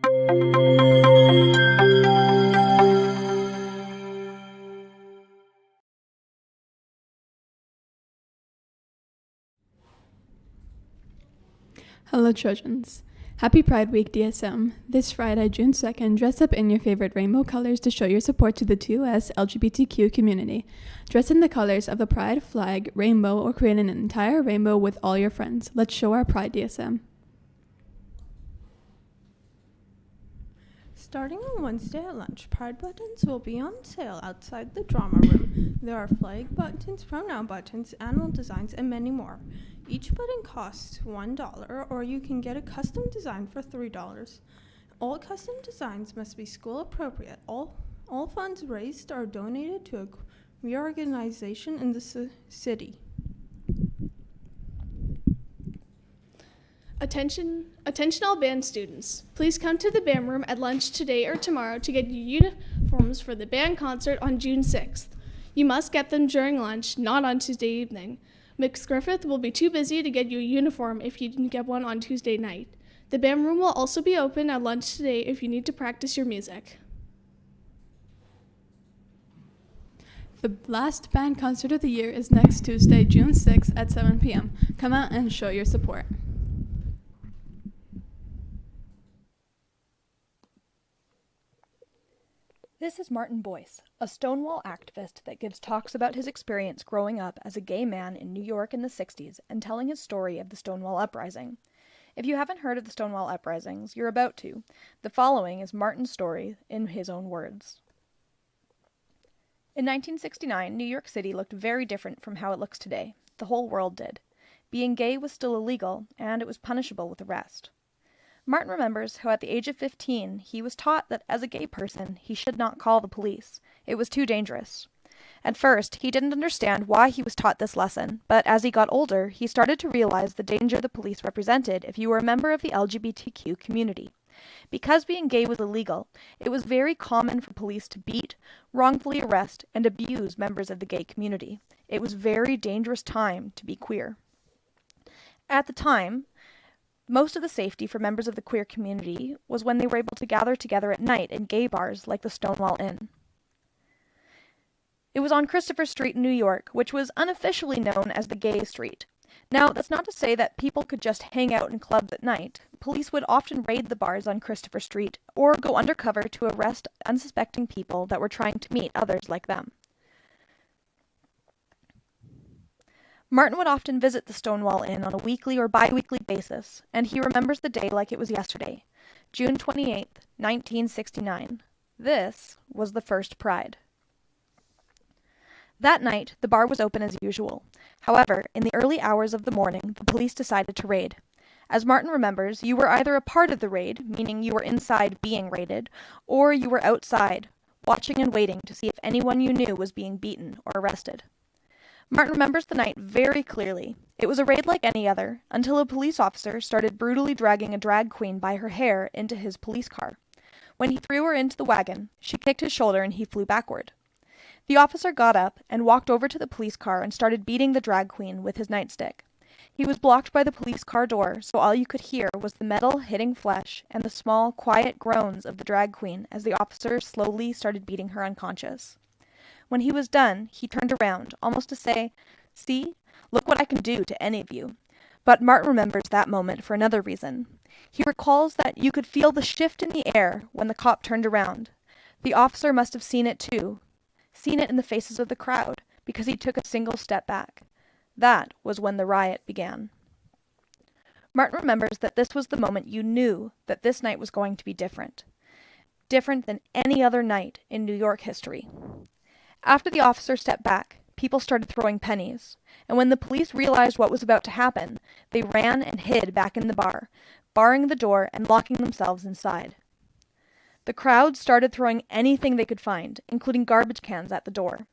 Hello, Trojans. Happy Pride Week, DSM. This Friday, June 2nd, dress up in your favorite rainbow colors to show your support to the 2S LGBTQ community. Dress in the colors of the Pride flag, rainbow, or create an entire rainbow with all your friends. Let's show our pride, DSM. Starting on Wednesday at lunch, Pride buttons will be on sale outside the drama room. There are flag buttons, pronoun buttons, animal designs, and many more. Each button costs $1, or you can get a custom design for $3. All custom designs must be school appropriate. All funds raised are donated to a reorganization in the city. Attention all band students. Please come to the band room at lunch today or tomorrow to get your uniforms for the band concert on June 6th. You must get them during lunch, not on Tuesday evening. Miss Griffith will be too busy to get you a uniform if you didn't get one on Tuesday night. The band room will also be open at lunch today if you need to practice your music. The last band concert of the year is next Tuesday, June 6th at 7 p.m. Come out and show your support. This is Martin Boyce, a Stonewall activist that gives talks about his experience growing up as a gay man in New York in the 60s and telling his story of the Stonewall Uprising. If you haven't heard of the Stonewall Uprisings, you're about to. The following is Martin's story in his own words. In 1969, New York City looked very different from how it looks today. The whole world did. Being gay was still illegal, and it was punishable with arrest. Martin remembers how at the age of 15, he was taught that as a gay person, he should not call the police. It was too dangerous. At first, he didn't understand why he was taught this lesson, but as he got older, he started to realize the danger the police represented if you were a member of the LGBTQ community. Because being gay was illegal, it was very common for police to beat, wrongfully arrest, and abuse members of the gay community. It was a very dangerous time to be queer. At the time, most of the safety for members of the queer community was when they were able to gather together at night in gay bars like the Stonewall Inn. It was on Christopher Street in New York, which was unofficially known as the Gay Street. Now, that's not to say that people could just hang out in clubs at night. Police would often raid the bars on Christopher Street or go undercover to arrest unsuspecting people that were trying to meet others like them. Martin would often visit the Stonewall Inn on a weekly or bi-weekly basis, and he remembers the day like it was yesterday, June 28, 1969. This was the first Pride. That night, the bar was open as usual. However, in the early hours of the morning, the police decided to raid. As Martin remembers, you were either a part of the raid, meaning you were inside being raided, or you were outside, watching and waiting to see if anyone you knew was being beaten or arrested. Martin remembers the night very clearly. It was a raid like any other, until a police officer started brutally dragging a drag queen by her hair into his police car. When he threw her into the wagon, she kicked his shoulder and he flew backward. The officer got up and walked over to the police car and started beating the drag queen with his nightstick. He was blocked by the police car door, so all you could hear was the metal hitting flesh and the small, quiet groans of the drag queen as the officer slowly started beating her unconscious. When he was done, he turned around, almost to say, "See, look what I can do to any of you." But Martin remembers that moment for another reason. He recalls that you could feel the shift in the air when the cop turned around. The officer must have seen it too, seen it in the faces of the crowd, because he took a single step back. That was when the riot began. Martin remembers that this was the moment you knew that this night was going to be different. Different than any other night in New York history. After the officer stepped back, people started throwing pennies, and when the police realized what was about to happen, they ran and hid back in the bar, barring the door and locking themselves inside. The crowd started throwing anything they could find, including garbage cans at the door.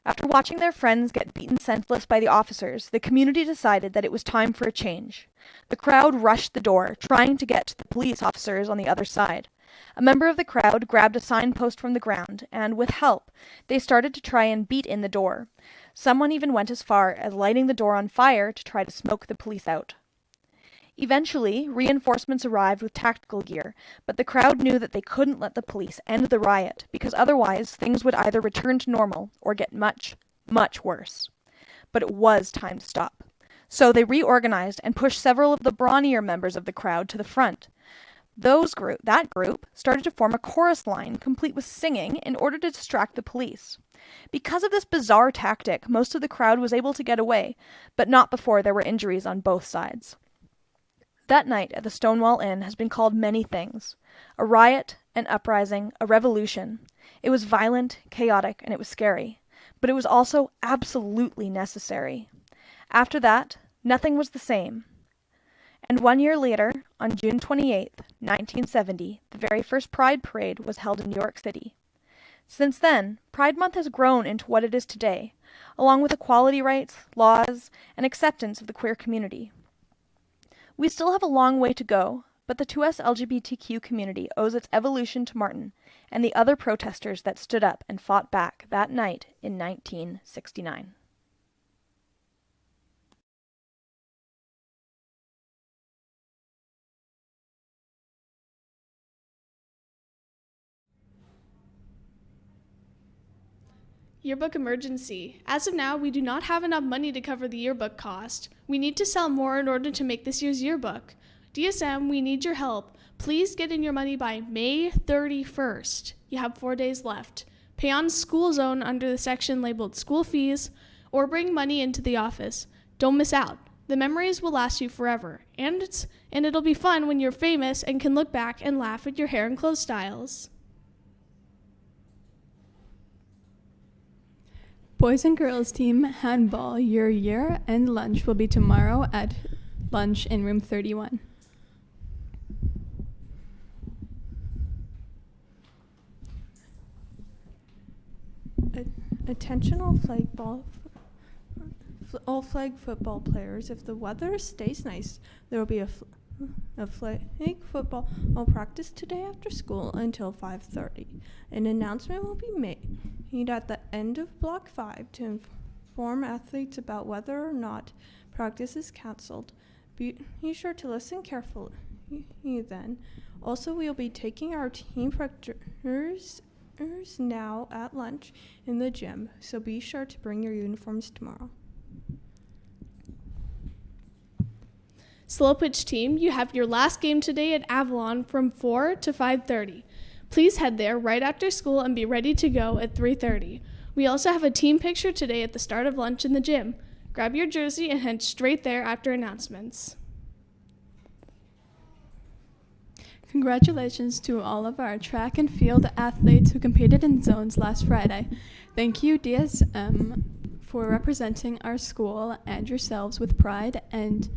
After watching their friends get beaten senseless by the officers, the community decided that it was time for a change. The crowd rushed the door, trying to get to the police officers on the other side. A member of the crowd grabbed a signpost from the ground, and with help, they started to try and beat in the door. Someone even went as far as lighting the door on fire to try to smoke the police out. Eventually, reinforcements arrived with tactical gear, but the crowd knew that they couldn't let the police end the riot because otherwise things would either return to normal or get much, much worse. But it was time to stop. So they reorganized and pushed several of the brawnier members of the crowd to the front. That group started to form a chorus line complete with singing in order to distract the police. Because of this bizarre tactic, most of the crowd was able to get away, but not before there were injuries on both sides. That night at the Stonewall Inn has been called many things. A riot, an uprising, a revolution. It was violent, chaotic, and it was scary. But it was also absolutely necessary. After that, nothing was the same. And 1 year later, on June 28th, 1970, the very first Pride Parade was held in New York City. Since then, Pride Month has grown into what it is today, along with equality rights, laws, and acceptance of the queer community. We still have a long way to go, but the 2S LGBTQ community owes its evolution to Martin and the other protesters that stood up and fought back that night in 1969. Yearbook emergency. As of now, we do not have enough money to cover the yearbook cost. We need to sell more in order to make this year's yearbook. DSM, we need your help. Please get in your money by May 31st. You have 4 days left. Pay on School Zone under the section labeled School Fees, or bring money into the office. Don't miss out. The memories will last you forever, and it'll be fun when you're famous and can look back and laugh at your hair and clothes styles. Boys and girls team handball, your year-end lunch will be tomorrow at lunch in room 31. Attention all flag football players. If the weather stays nice, there will be a flag football practice today after school until 5:30. An announcement will be made at the end of Block 5 to inform athletes about whether or not practice is canceled. Be sure to listen carefully then. Also, we'll be taking our team pictures now at lunch in the gym, so be sure to bring your uniforms tomorrow. Slow pitch team, you have your last game today at Avalon from 4 to 5:30. Please head there right after school and be ready to go at 3:30. We also have a team picture today at the start of lunch in the gym. Grab your jersey and head straight there after announcements. Congratulations to all of our track and field athletes who competed in zones last Friday. Thank you, DSM, for representing our school and yourselves with pride and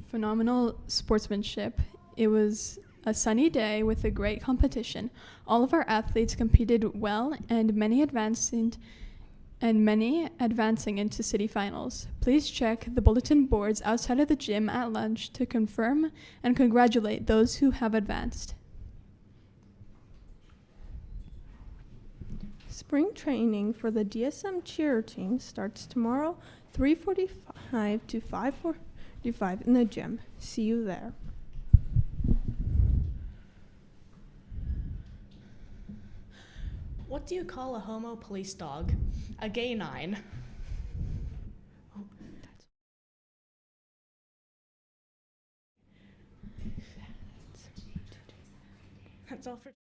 phenomenal sportsmanship. It was a sunny day with a great competition. All of our athletes competed well and many advancing into city finals. Please check the bulletin boards outside of the gym at lunch to confirm and congratulate those who have advanced. Spring training for the DSM cheer team starts tomorrow, 3:45 to 5:45 in the gym. See you there. What do you call a homo police dog? A gay nine. That's all for